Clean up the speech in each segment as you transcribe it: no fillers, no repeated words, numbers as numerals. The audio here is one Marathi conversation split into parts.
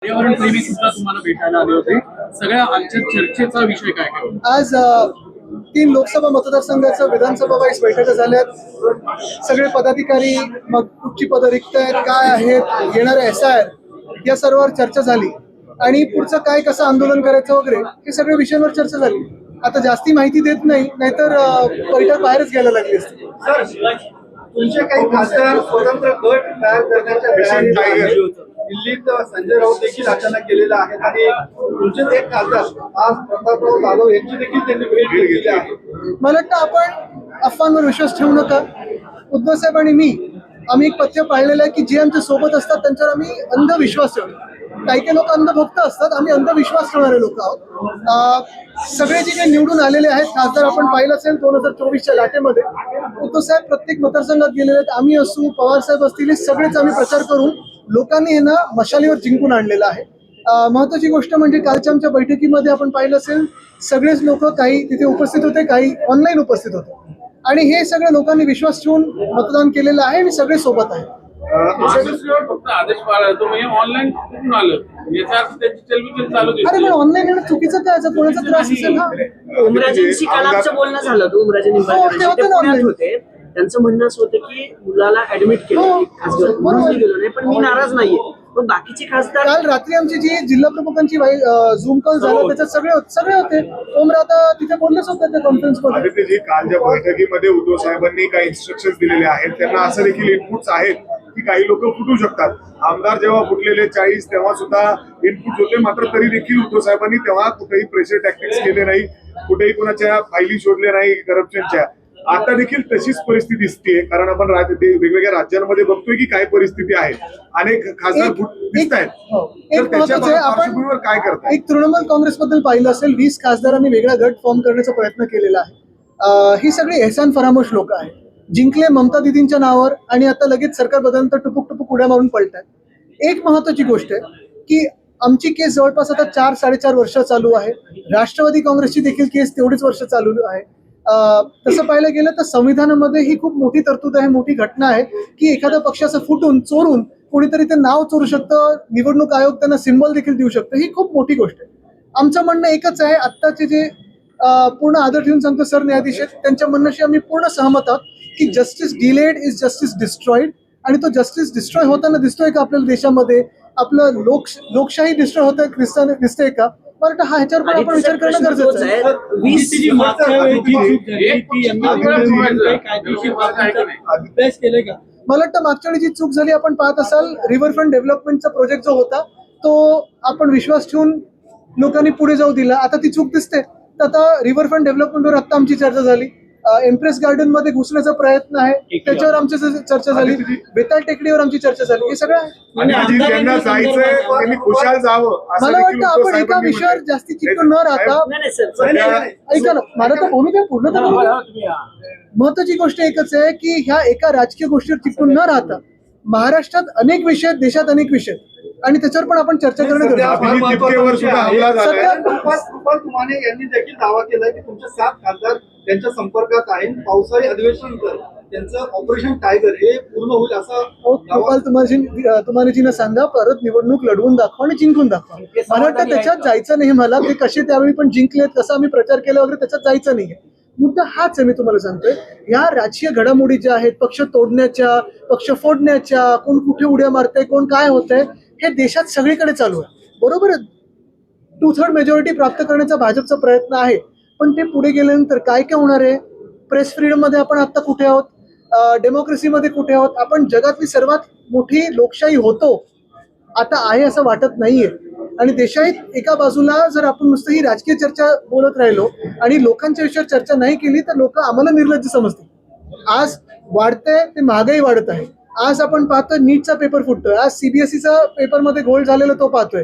पर्यावरण प्रेमी सुद्धा तुम्हाला भेटायला आले होते. सगळ्या आजच्या चर्चेचा विषय काय काय होता? आज 3 लोकसभा मतदारसंघाचं विधानसभा वाईज बैठका झाल्यात. सगळे पदाधिकारी, मग कुठची पदं रिक्त आहेत, काय आहेत, येणारे SIR या सर्वांवर चर्चा झाली आणि पुढचं काय कसं आंदोलन करायचं वगैरे हे सगळे विषयांवर चर्चा झाली. आता जास्ती माहिती देत नाही, नाहीतर बैठक बाहेरच घ्यायला लागली असते. तुमचे काही खासदार स्वतंत्र गट तयार करण्याच्या तयारीत आहेत. दिल्लीत संजय राऊत देखील अचानक गेलेला आहे आणि तुमचेच एक खासदार आज प्रतापराव जाधव यांची देखील त्यांनी भेट घेतलेली आहे. मला वाटतं आपण अफवांवर विश्वास ठेवू नका. उद्धव साहेब आणि मी आम्ही एक पथ्य पाळलेलं आहे की जे आमच्या सोबत असतात त्यांच्यावर आम्ही अंधविश्वास ठेवतो. काही लोक अंधभक्त असतात, आम्ही अंधविश्वास ठेवणारे लोक आहोत. सगळे जे काही निवडून आलेले आहेत खासदार आपण पाहिलं असेल 2024च्या लाटेमध्ये उद्धव साहेब प्रत्येक मतदारसंघात गेलेले आहेत. आम्ही असू, पवार साहेब असतील, सगळेच आम्ही प्रचार करून लोकांनी हे ना मशालीवर जिंकून आणलेलं आहे. महत्वाची गोष्ट म्हणजे कालच्या आमच्या बैठकीमध्ये आपण पाहिलं असेल सगळेच लोक काही तिथे उपस्थित होते, काही ऑनलाईन उपस्थित होते आणि हे सगळे लोकांनी विश्वास ठेवून मतदान केलेलं आहे आणि सगळे सोबत आहेत. फक्त आदेश पाळला तो म्हणजे ऑनलाईन कुठून आलं याचा अर्थ त्याची चलबिचल चालू अरे पण ऑनलाईन येणं चुकीचं काय? जर कोणाचा त्रास असेल ना. उमराजेंशी काल आमचं बोलणं झालं होतं. उमराजे निंबाळकरांशी ते पुण्यात होते. त्यांचं म्हणणं असं होतं की मुलाला ऍडमिट केलं खासदार म्हणून गेलो नाही, पण मी नाराज नाहीये. पण बाकीचे खासदार काल रात्री आमची जी जिल्हा प्रमुखांची झूम कॉल झाला त्याच्यात सगळे होते. ओमरा आता तिथे बोललेच होते त्या कॉन्फरन्समध्ये. आदित्यजी, कालच्या बैठकीमध्ये उद्धव साहेबांनी काही इन्स्ट्रक्शन दिलेले आहेत. त्यांना असं देखील इनपुट्स आहेत की काही लोक फुटू शकतात. आमदार जेव्हा फुटलेले 40 तेव्हा सुद्धा इनपुट होते, मात्र तरी देखील उद्धव साहेबांनी तेव्हा कुठेही प्रेशर टॅक्टिक्स केले नाही, कुठेही कोणाच्या फायली शोधले नाही करप्शनच्या. आता देखील तशीच परिस्थिती दिसते, कारण आपण वेगवेगळ्या राज्यांमध्ये बघतोय की काय परिस्थिती आहे. अनेक खासदार दिसत आहेत. एक महत्वाचं आहे, आपण काय करतात? एक तृणमूल काँग्रेसबद्दल पाहिलं असेल 20 खासदारांनी वेगळा गट फॉर्म करण्याचा प्रयत्न केलेला आहे. ही सगळी एहसान फरामोश लोक आहेत. जिंकले ममता दिदींच्या नावावर आणि आता लगेच सरकार बदलतं टुपुक उड्या मारून पळतात. एक महत्वाची गोष्ट आहे की आमची केस जवळपास आता 4-4.5 वर्ष चालू आहे. राष्ट्रवादी काँग्रेसची देखील केस तेवढीच वर्ष चालू आहे. तसं पाहायला गेलं तर संविधानामध्ये ही खूप मोठी तरतूद आहे, मोठी घटना आहे की एखाद्या पक्षाचं फुटून चोरून कोणीतरी ते नाव चोरू शकतं, निवडणूक आयोग त्यांना सिम्बॉल देखील देऊ शकतं. ही खूप मोठी गोष्ट आहे. आमचं म्हणणं एकच आहे, आत्ताचे जे पूर्ण आदर ठेवून सांगतो सरन्यायाधीश आहेत त्यांच्या म्हणण्याशी आम्ही पूर्ण सहमत आहोत की justice delayed is justice destroyed. आणि तो जस्टिस डिस्ट्रॉय होताना दिसतोय का आपल्या देशामध्ये? आपलं लोकशाही डिस्ट्रॉय होत दिसतंय का? मला हा ह्याच्यावर पण आपण विचार करणं गरजेचं आहे. मला वाटतं मागच्या वेळी जी चूक झाली आपण पाहत असाल, रिव्हरफ्रंट डेव्हलपमेंटचा प्रोजेक्ट जो होता तो आपण विश्वास ठेवून लोकांनी पुढे जाऊ दिला. आता ती चूक दिसते. तर आता रिव्हरफ्रंट डेव्हलपमेंटवर आता आमची चर्चा झाली. एम्प्रेस गार्डन मध्ये घुसण्याचा प्रयत्न आहे त्याच्यावर आमची चर्चा झाली. बेताल टेकडीवर आमची चर्चा झाली. हे सगळं मला वाटतं आपण एका विषयावर जास्ती चिकटून न राहता, ऐका ना, मला तर बोलू द्या, पूर्ण तर बोलू द्या. महत्वाची गोष्ट एकच आहे की ह्या एका राजकीय गोष्टीवर चिकटून न राहता महाराष्ट्रात अनेक विषय आहेत, देशात अनेक विषय आहेत आणि त्याच्यावर पण आपण चर्चा करणं गरजेचं आहे. कृपाल तुमाने यांनी देखील दावा केलाय की तुमचे 7 खासदार त्यांच्या संपर्कात आहेत. पावसाळी अधिवेशन त्यांचं ऑपरेशन टायगर हे पूर्ण होईल असा कृपाल तुमानेजींना सांगा परत निवडणूक लढवून दाखवा आणि जिंकून दाखवा. मला वाटतं त्याच्यात जायचं नाही. मला ते कसे त्यावेळी पण जिंकलेत, कसा आम्ही प्रचार केला वगैरे त्याच्यात जायचं नाहीये. मुद्दा हाच आहे. मी तुम्हाला सांगतोय या राजकीय घडामोडी ज्या आहेत, पक्ष तोडण्याच्या, पक्ष फोडण्याच्या, कोण कुठे उड्या मारतंय, कोण काय होतंय, हे देशात सगळीकडे चालू आहे. बरोबर आहे. 2/3 मेजॉरिटी प्राप्त करण्याचा भाजपचा प्रयत्न आहे, पण ते पुढे गेल्यानंतर काय काय होणार आहे? प्रेस फ्रीडम मध्ये आपण आता कुठे आहोत? डेमोक्रेसीमध्ये कुठे आहोत? आपण जगातली सर्वात मोठी लोकशाही होतो आता आहे असं वाटत नाहीये. आणि देशात एका बाजूला जर आपण नुसतं ही राजकीय चर्चा बोलत राहिलो आणि लोकांच्या विषयावर चर्चा नाही केली तर लोक आम्हाला निर्लज्ज समजतील. आज वाढतंय ते महागाई वाढत आहे. आज आपण पाहतोय नीटचा पेपर फुटतोय. आज सीबीएसईचा पेपरमध्ये घोळ झालेला तो पाहतोय.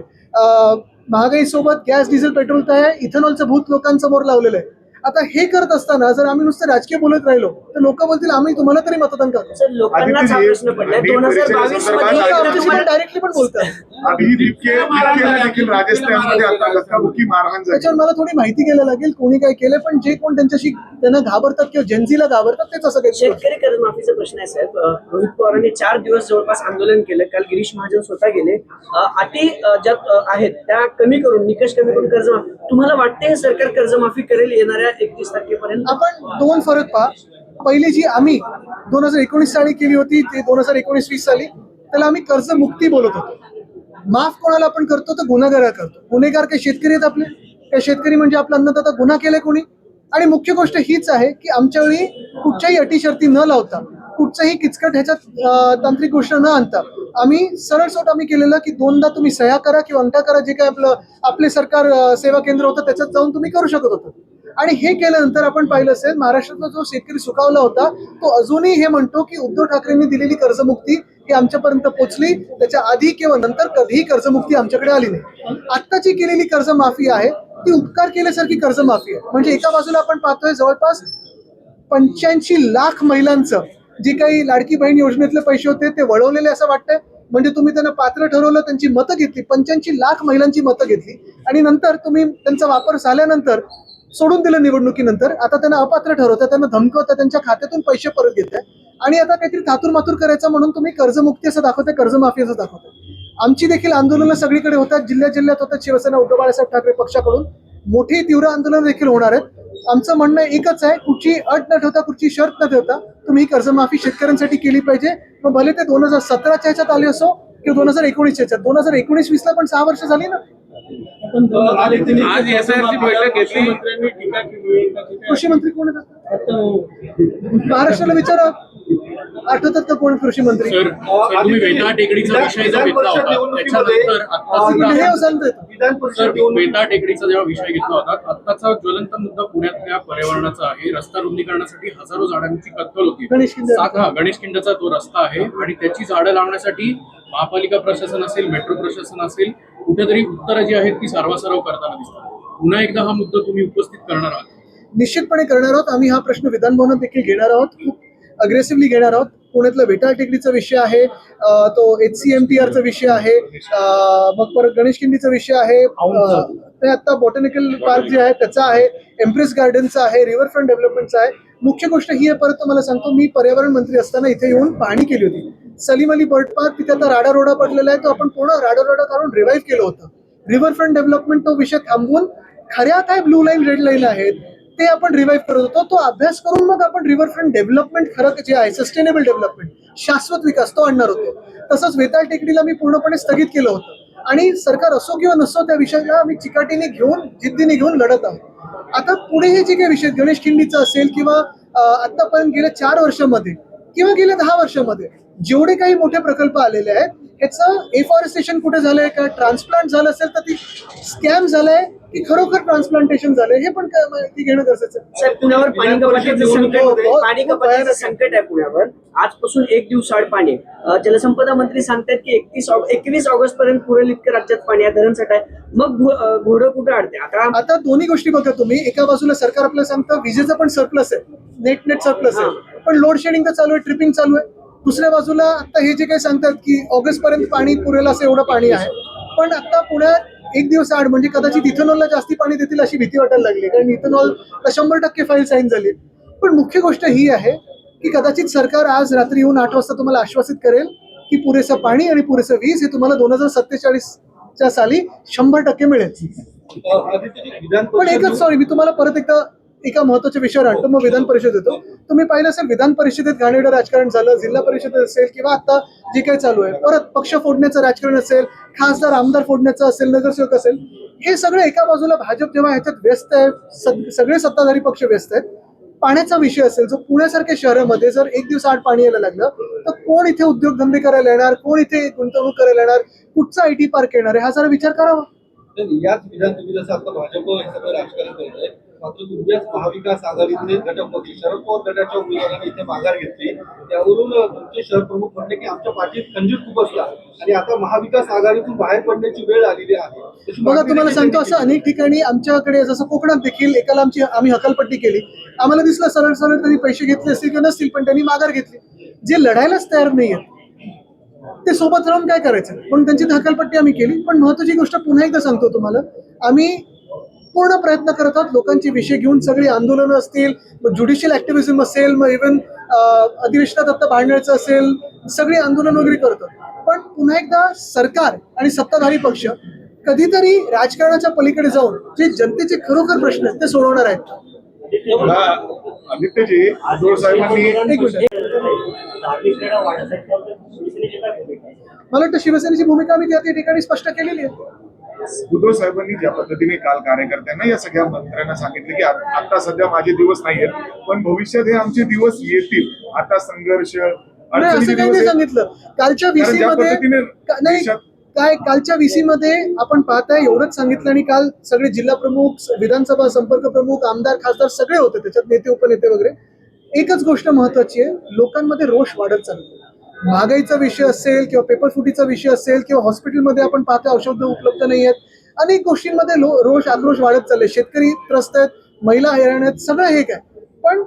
महागाई सोबत गॅस, डिझेल, पेट्रोल काय आहे, इथेनॉलचं भूत लोकांसमोर लावलेलं आहे. आता हे करत असताना जर आम्ही नुसतं राजकीय बोलत राहिलो तर लोक बोलतील आम्ही तुम्हाला तरी मतदान करतो. सर लोकांनाच हा प्रश्न पडलाय 2022 मध्ये आमच्याशी डायरेक्टली पण बोलतात. अभी बिबकेला देखील राजस्थानमध्ये आता धक्काबुक्की मारहाण झाली. त्याच्यावर मला थोडी माहिती घ्यायला लागेल कोणी काय केलं, पण जे कोण त्यांना घाबरतात किंवा जेन्झीला घाबरतात तेच असं काही. शेतकरी कर्जमाफीचा प्रश्न आहे साहेब. रोहित पवारांनी 4 दिवस जवळपास आंदोलन केलं. काल गिरीश महाजन स्वतः गेले. अटी ज्या आहेत त्या कमी करून, निकष कमी करून कर्जमाफी, तुम्हाला वाटते हे सरकार कर्जमाफी करेल येणाऱ्या 31 तारखेपर्यंत? आपण दोन फरक पहा. पहिली जी आम्ही 2019 साली केली होती ते 2019-20 साली त्याला आम्ही कर्जमुक्ती बोलत होतो. माफ कोणाला आपण करतो तर गुन्हेगार करतो. गुन्हेगार काही शेतकरी आहेत आपले, काही शेतकरी म्हणजे आपला अन्नदाता. गुन्हा केलाय कोणी? आणि मुख्य गोष्ट हीच आहे की आमच्या वेळी कुठच्याही अटी शर्ती न लावता, कुठचाही किचकट ह्याच्यात तांत्रिक गोष्ट न आणता आम्ही सरळ सोट आम्ही केलेलं की 2दा तुम्ही सह्या करा किंवा अंका करा, जे काय आपले सरकार सेवा केंद्र होतं त्याच्यात जाऊन तुम्ही करू शकत होतं. आणि हे केल्यानंतर आपण पाहिलं असेल महाराष्ट्रातला जो शेतकरी सुखावला होता तो अजूनही हे म्हणतो की उद्धव ठाकरेंनी दिलेली कर्जमुक्ती ही आमच्यापर्यंत पोहोचली, त्याच्या आधी किंवा नंतर कधीही कर्जमुक्ती आमच्याकडे आली नाही. आत्ताची केलेली कर्जमाफी आहे ती उपकार केल्यासारखी कर्जमाफी आहे. म्हणजे एका बाजूला आपण पाहतोय जवळपास 85 लाख महिलांचं जे काही लाडकी बहीण योजनेतले पैसे होते ते वळवलेले असं वाटतंय. म्हणजे तुम्ही त्यांना पात्र ठरवलं, त्यांची मतं घेतली, 85 लाख महिलांची मतं घेतली आणि नंतर तुम्ही त्यांचा वापर झाल्यानंतर सोडून दिलं निवडणुकीनंतर. आता त्यांना अपात्र ठरवतं, त्यांना धमकवतं, त्यांच्या खात्यातून पैसे परत घेताय आणि आता काहीतरी थातूर मातूर करायचं म्हणून तुम्ही कर्जमुक्ती असं दाखवताय, कर्जमाफी असं दाखवताय. आमची देखील आंदोलनं सगळीकडे होतात, जिल्ह्यात होतात. शिवसेना उद्धव बाळासाहेब ठाकरे पक्षाकडून मोठी तीव्र आंदोलन देखील होणार आहेत. आमचं म्हणणं एकच आहे, कुठची अट न ठेवता, कुठची शर्त न ठेवता तुम्ही ही कर्जमाफी शेतकऱ्यांसाठी केली पाहिजे. मग भले ते 2017च्या ह्याच्यात आले असो किंवा 2019च्या ह्याच्यात. 2019-20ला पण 6 वर्ष झाली ना. आज SIR ची बैठक घेतली. कृषी मंत्री कोण आहेत? महाराष्ट्राला विचारा, आठवतात का कोण कृषी मंत्री? सर तुम्ही वेता टेकडीचा विषय जो घेतला होता त्याच्यानंतर सर वेता टेकडीचा जेव्हा विषय घेतला होता, आत्ताचा ज्वलंत मुद्दा पुण्यातल्या पर्यावरणाचा आहे. रस्ता रुंदीकरणासाठी हजारो झाडांची कत्तल होती. गणेश खिंडचा तो रस्ता आहे आणि त्याची झाडं लावण्यासाठी महापालिका प्रशासन असेल, मेट्रो प्रशासन असेल, कुठेतरी उत्तरं जी आहेत ती सारवासारव करताना दिसतात. पुन्हा एकदा हा मुद्दा तुम्ही उपस्थित करणार आहात? निश्चितपणे करणार आहोत. आम्ही हा प्रश्न विधानभवनात देखील घेणार आहोत, खूप अग्रेसिव्हली घेणार आहोत. पुण्यातला वेटाळ टेकडीचा विषय आहे, तो HCMTRचा विषय आहे, मग परत गणेश खिंडीचा विषय आहे, ते आता बॉटॅनिकल पार्क जे आहे त्याचा आहे, एम्प्रेस गार्डनचा आहे, रिव्हरफ्रंट डेव्हलपमेंटचा आहे. मुख्य गोष्ट ही आहे, परत तुम्हाला सांगतो, मी पर्यावरण मंत्री असताना इथे येऊन पाहणी केली होती. सलीम अली बर्ड पार्क, तिथे आता राडारोडा पडलेला आहे, तो आपण पूर्ण राडारोडा काढून रिवाईव्ह केलं होतं. रिव्हरफ्रंट डेव्हलपमेंट तो विषय थांबवून खऱ्या काय ब्लू लाईन रेड लाईन आहेत ते आपण रिवाईव्ह करत होतो. तो अभ्यास करून मग आपण रिव्हरफ्रंट डेव्हलपमेंट खरं जे आहे सस्टेनेबल डेव्हलपमेंट, शाश्वत विकास, तो आणणार होतो. तसंच वेताळ टेकडीला मी पूर्णपणे स्थगित केलं होतं आणि सरकार असो किंवा नसो त्या विषयाला आम्ही चिकाटीने घेऊन, जिद्दीने घेऊन लढत आहोत. आता पुढे हे जे काही विषय गणेश खिंडीचा असेल किंवा आतापर्यंत गेल्या 4 वर्षामध्ये किंवा गेल्या 10 वर्षामध्ये जेवढे काही मोठे प्रकल्प आलेले आहेत ह्याचं एफॉरेस्टेशन कुठे झालंय का, ट्रान्सप्लांट झालं असेल तर ती स्कॅम झालंय की खरोखर ट्रान्सप्लांटेशन झालंय हे पण माहिती घेणं गरजेचं आहे. साहेब पुण्यावर पाणी कपातीचं संकट आहे. पुण्यावर आजपासून 1 दिवसाआड पाणी. जलसंपदा मंत्री सांगतात की 21 ऑगस्ट पर्यंत पुरेल इतकं राज्यात पाणी आहे, धरणसाठा आहे. मग घोडं कुठं अडते? आता दोन्ही गोष्टी बघा तुम्ही. एका बाजूला सरकार आपल्याला सांगतं विजेचं पण सरप्लस आहे, नेट सरप्लस आहे, पण लोड शेडिंग तर चालू आहे, ट्रिपिंग चालू आहे. दुसऱ्या बाजूला आता हे जे काही सांगतात की ऑगस्ट पर्यंत पाणी पुरेल असं एवढं पाणी आहे, पण आता पुण्यात 1 दिवस आड म्हणजे कदाचित इथेनॉलला जास्ती पाणी देतील अशी भीती वाटायला लागली, कारण इथेनॉलला 100% फाईल साईन झाली. पण मुख्य गोष्ट ही आहे की कदाचित सरकार आज रात्री येऊन 8 वाजता तुम्हाला आश्वासित करेल की पुरेसं पाणी आणि पुरेसं वीज हे तुम्हाला 2047च्या साली 100% मिळेल. पण एकच सॉरी, मी तुम्हाला परत एकदा एका महत्वाच्या विषयावर आणतो, मग विधान परिषद येतो. तुम्ही पाहिलं असेल विधान परिषदेत घाणेरडं राजकारण झालं, जिल्हा परिषदेत असेल किंवा आता जे काही चालू आहे, परत पक्ष फोडण्याचं राजकारण असेल, खासदार आमदार फोडण्याचं असेल, नगरसेवक असेल, हे सगळं एका बाजूला भाजप जेव्हा ह्याच्यात व्यस्त आहे, सगळे सत्ताधारी पक्ष व्यस्त आहेत. पाण्याचा विषय असेल, जो पुण्यासारख्या शहरामध्ये जर 1 दिवस आड पाणी यायला लागलं तर कोण इथे उद्योगधंदे करायला येणार, कोण इथे गुंतवणूक करायला येणार, कुठचा IT पार्क येणार आहे, हा जरा विचार करावा. याच विधान तुम्ही जसं आता भाजप हे सगळं राजकारण करत आहे, मात्र तुमच्याच महाविकास आघाडीतले घटक पक्ष शरद पवार गटाच्या उमेदवारांनी इथे माघार घेतली. त्यावरून तुमचे शहर प्रमुख म्हणले की आमच्या पाठीत खंजीर खूप असला आणि आता महाविकास आघाडीतून बाहेर पडण्याची वेळ आलेली आहे. तशी बघा मागणी तुम्हाला देखील सांगतो त्यांनी असं अनेक ठिकाणी आमच्याकडे जसं कोकणात देखील एकाला आम्ही हकालपट्टी केली, आम्हाला दिसलं सरळ सरळ त्यांनी पैसे घेतले असतील किंवा नसतील पण त्यांनी माघार घेतली. जे लढायलाच तयार नाहीयेत ते सोबत राहून काय करायचं म्हणून त्यांची हकालपट्टी आम्ही केली. पण महत्वाची गोष्ट पुन्हा एकदा सांगतो तुम्हाला, आम्ही पूर्ण प्रयत्न करत आहोत लोकांचे विषय घेऊन. सगळी आंदोलनं असतील, ज्युडिशियल ऍक्टिव्हिझम असेल, मग इव्हन अधिवेशनात आता भांडण्याचं असेल, सगळी आंदोलन वगैरे करतो. पण पुन्हा एकदा सरकार आणि सत्ताधारी पक्ष कधीतरी राजकारणाच्या पलीकडे जाऊन जे जनतेचे खरोखर प्रश्न आहेत ते सोडवणार आहेत. आदित्यजी, उद्धव साहेबांनी एक मिनिट, मला वाटतं शिवसेनेची भूमिका आम्ही त्या ठिकाणी स्पष्ट केलेली आहे. उद्धव साहेबांनी ज्या पद्धतीने काल कार्यकर्त्यांना या सगळ्या मंत्र्यांना सांगितले की आता सध्या माझे दिवस नाहीयेत, पण भविष्यात हे आमचे दिवस येतील. आता संघर्ष नाही असं अडचणीचे काही दिवस नाही आहेत. सांगितलं. कालच्या कारण VC ज्या मध्ये पद्धतीने नाही देशात- काय कालच्या VC मध्ये आपण पाहताय एवढंच सांगितलं. आणि काल सगळे जिल्हा प्रमुख, विधानसभा संपर्क प्रमुख, आमदार, खासदार सगळे होते त्याच्यात, नेते उपनेते वगैरे. एकच गोष्ट महत्वाची आहे, लोकांमध्ये रोष वाढत चालतो. महागाईचा विषय असेल किंवा पेपरफुटीचा विषय असेल किंवा हॉस्पिटलमध्ये आपण पाहतो औषध उपलब्ध नाही आहेत, अनेक गोष्टींमध्ये रोष आक्रोश वाढत चालले. शेतकरी त्रस्त आहेत, महिला हैराण आहेत, सगळं हे काय. पण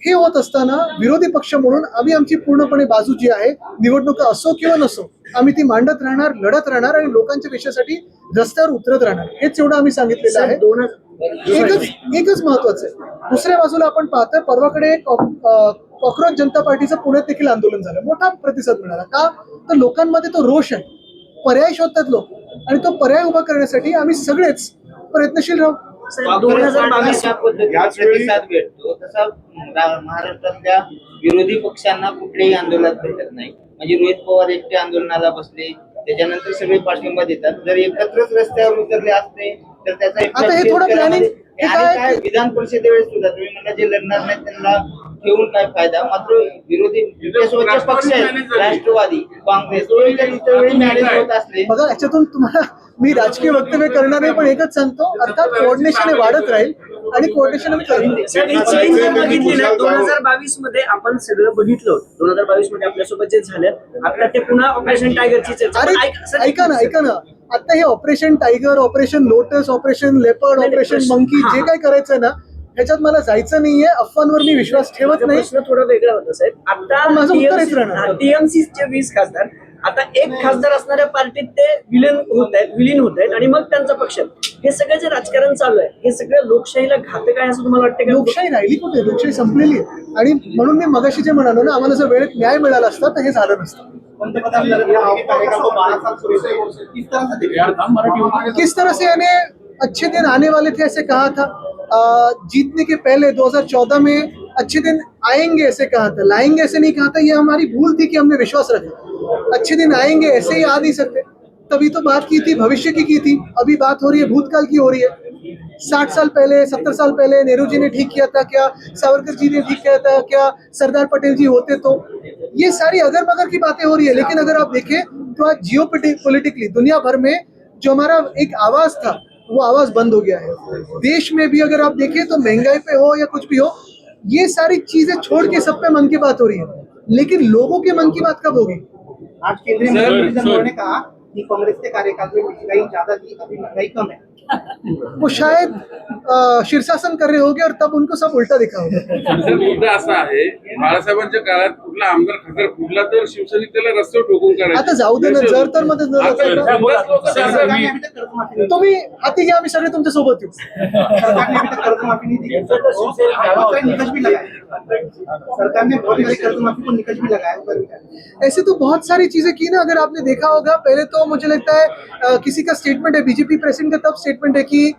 हे होत असताना विरोधी पक्ष म्हणून आम्ही आमची पूर्णपणे बाजू जी आहे, निवडणुका असो किंवा नसो, आम्ही ती मांडत राहणार, लढत राहणार आणि लोकांच्या विषयासाठी रस्त्यावर उतरत राहणार. हेच एवढं आम्ही सांगितलेलं आहे. एकच महत्वाचं आहे. दुसऱ्या बाजूला आपण पाहतोय परवाकडे कॉक्रोच जनता पार्टीचं पुण्यात देखील आंदोलन झालं, मोठा प्रतिसाद मिळाला. का तर लोकांमध्ये तो रोष आहे, पर्याय शोधतात लोक, आणि तो पर्याय उभा करण्यासाठी आम्ही सगळेच प्रयत्नशील राहू. 2022 याच वेळी- प्रतिसाद भेटतो तसा महाराष्ट्रातल्या विरोधी पक्षांना कुठल्याही आंदोलनात भेटत नाही. म्हणजे रोहित पवार एकटे आंदोलनाला बसले, त्याच्यानंतर सगळे पाठिंबा देतात. जर एकत्रच रस्त्यावर उतरले असते तर त्याचा आता हे थोडं planning- हे काय- काय विधान परिषदेवेळेस सुद्धा तुम्ही म्हणला जे लढणार नाही त्यांना ठेवून काय फायदा. मात्र विरोधी युतीसोबतचे पक्ष आहेत, राष्ट्रवादी, काँग्रेस, इतर वेळी मॅनेज होत असले. बघा याच्यातून तुम्हाला मी राजकीय वक्तव्य करणार नाही, पण एकच सांगतो, अर्थात कोऑर्डिनेशन हे वाढत राहील आणि कोऑर्डिनेशन आम्ही करणार. सर, ही चेंज जर बघितली ना, 2022 मध्ये आपण सगळं बघितलं होतं. 2022 मध्ये आपल्यासोबत जे झालं, आता ते पुन्हा ऑपरेशन टायगरची चर्चा. अरे पण सर, ऐका ना, आता हे operation tiger, operation lotus, operation leopard, नाही, ऑपरेशन प्रश्न- मंकी हा. जे काय करायचं ना, ह्याच्यात मला जायचं नाहीये. अफवांवर मी विश्वास ठेवत माझा नाही. प्रश्न थोडा वेगळा होता साहेब. आता पण माझं उत्तरच राहणार. टीएमसीचे 20 खासदार, आता एक खासदार असणाऱ्या पार्टीत ते विलीन होत आहेत आणि मग त्यांचा पक्ष. हे सगळं जे राजकारण चालू आहे, हे सगळं लोकशाहीला घातक आहे असं तुम्हाला वाटतं का? लोकशाही राहिली कुठे? लोकशाही संपलेली आहे. आणि म्हणून मी मगाशी जे म्हणालो ना, आम्हाला जर वेळेत न्याय मिळाला असता तर हे झालं नसतं. पंतप्रधान नरेंद्र मोदी के कार्यकाल को 12 साल शुरू से किस तरह से देखते हैं? यार थांब, मराठी होती. किस तरह से यानी अच्छे दिन आने वाले थे ऐसे कहा था, जीतने के पहले 2014 में अच्छे दिन आएंगे ऐसे कहा था, लाएंगे ऐसे नहीं कहा था. ये हमारी भूल थी कि हमने विश्वास रखा. अच्छे दिन आएंगे ऐसे ही आ नहीं सकते. तभी तो बात की थी, भविष्य की थी. अभी बात हो रही है भूतकाल की हो रही है. 60 साल पहले, 70 साल पहले नेहरू जी ने ठीक किया था क्या? सावरकर जी ने ठीक किया था क्या? सरदार पटेल जी होते तो? ये सारी अगर मगर की बातें हो रही है. लेकिन अगर आप देखें तो आज जियो पॉलिटिकली दुनिया भर में जो हमारा एक आवाज था, वो आवाज बंद हो गया है. देश में भी अगर आप देखें तो महंगाई पे हो या कुछ भी हो, ये सारी चीजें छोड़ के सब पे मन की बात हो रही है. लेकिन लोगों के मन की बात कब होगी? आज केंद्रीय मंत्री नरेंद्र मोदी ने कहा कि कांग्रेस के कार्यकाल में महंगाई ज्यादा थी, अभी महंगाई कम है. वो शायद शीर्षासन कर रहे होंगे और तब उनको सब उल्टा दिखा होगा. सर, मुद्दा असा आहे, बाळासाहेबांच्या काळात कुठला आमदार खासदार फुटला तर शिवसैनिक त्याला रस्त्यावर ठोकून करायचे. आता जाऊ दे ना, जर तर मध्ये जर आता असेल ना, बरेच लोकं सर, सरकारने मी- अभी तक कर्जमाफी नहीं तुम्ही हाती घ्या, आम्ही सगळे तुमच्या सोबत येऊ. सरकार ने अभी तक कर्जमाफी नहीं दी. बहुत सारे निकष भी लगाए. सरकार ने बहुत सारी कर्जमाफी को निकष भी लगाया. ऊपर भी लगाया. ऐसे तो बहुत सारी चीजें की ना. अगर आपने देखा होगा, पहले तो मुझे लगता है किसी का स्टेटमेंट है, बीजेपी प्रेसिडेंट का तब स्टेटमेंट है कि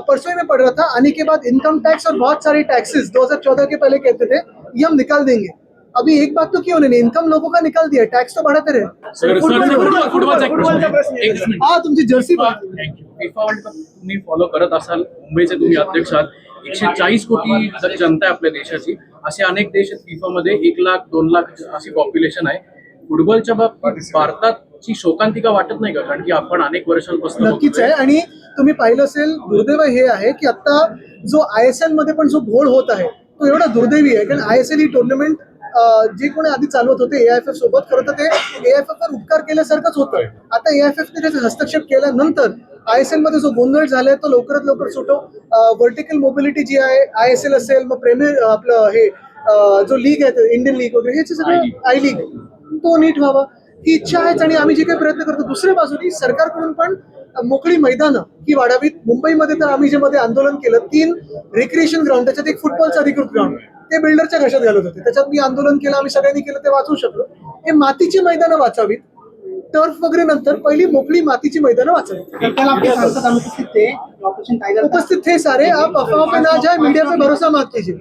परसों ही में पढ़ रहा था, आने के बाद इनकम टैक्स और बहुत सारे टैक्सेस 2014 के पहले कहते थे ये हम निकाल देंगे. अभी एक बात तो क्यों नहीं, इनकम लोगों का निकाल दिया, टैक्स तो बढ़ाते रहे. सर, फुटबॉलचा एक प्रश्न आहे. एकच मिनिट. हा तुमची Jersey thank you. FIFA world cup तुम्ही फॉलो करत असाल, मुंबईचे तुम्ही अध्यक्ष आहात. 140 कोटी जनता आहे आपल्या देशाची. असे अनेक देश आहेत फिफा मध्ये, 1 लाख 2 लाख अशी पॉप्युलेशन आहे. फुटबॉलच्या बाबतीत भारताची शोकांतिका वाटत नाही का? कारण की आपण अनेक वर्षांपासून नक्कीच आहे. आणि तुम्ही पाहिलं असेल दुर्दैव हे आहे की आता जो ISL मध्ये पण जो घोळ होत आहे तो एवढा दुर्दैवी आहे, कारण ISL ही टुर्नामेंट जे कोणी आधी चालवत होते AIFF सोबत, खरं तर ते AIFF वर उपकार केल्यासारखंच होतं. आता AIFF ने त्याचा हस्तक्षेप केल्यानंतर ISL मध्ये जो गोंधळ झालाय तो लवकरात लवकर सुटो. व्हर्टिकल मोबिलिटी जी आहे, ISL असेल, मग प्रीमियर आपलं हे जो लीग आहे इंडियन लीग वगैरे, हे सगळं आय लीग तो नीट व्हावा ही इच्छा आहेच. आणि आम्ही जे काही प्रयत्न करतो, दुसऱ्या बाजूनी सरकारकडून पण मोकळी मैदानं ही वाढावीत. मुंबईमध्ये तर आम्ही जे मध्ये आंदोलन केलं, 3 रिक्रिएशन ग्राउंड, त्याच्यात एक फुटबॉलचं अधिकृत ग्राउंड, ते बिल्डरच्या घशात घालत होते. त्याच्यात मी आंदोलन केलं, आम्ही सगळ्यांनी केलं, ते वाचवू शकलो. हे मातीची मैदानं वाचावीत, टर्फ वगैरे नंतर पहिली मोकळी मातीची मैदानं वाचावीत. उपस्थित थे सारे, आप अफवाह पे ना जाए, मीडिया पे भरोसा मत कीजिए.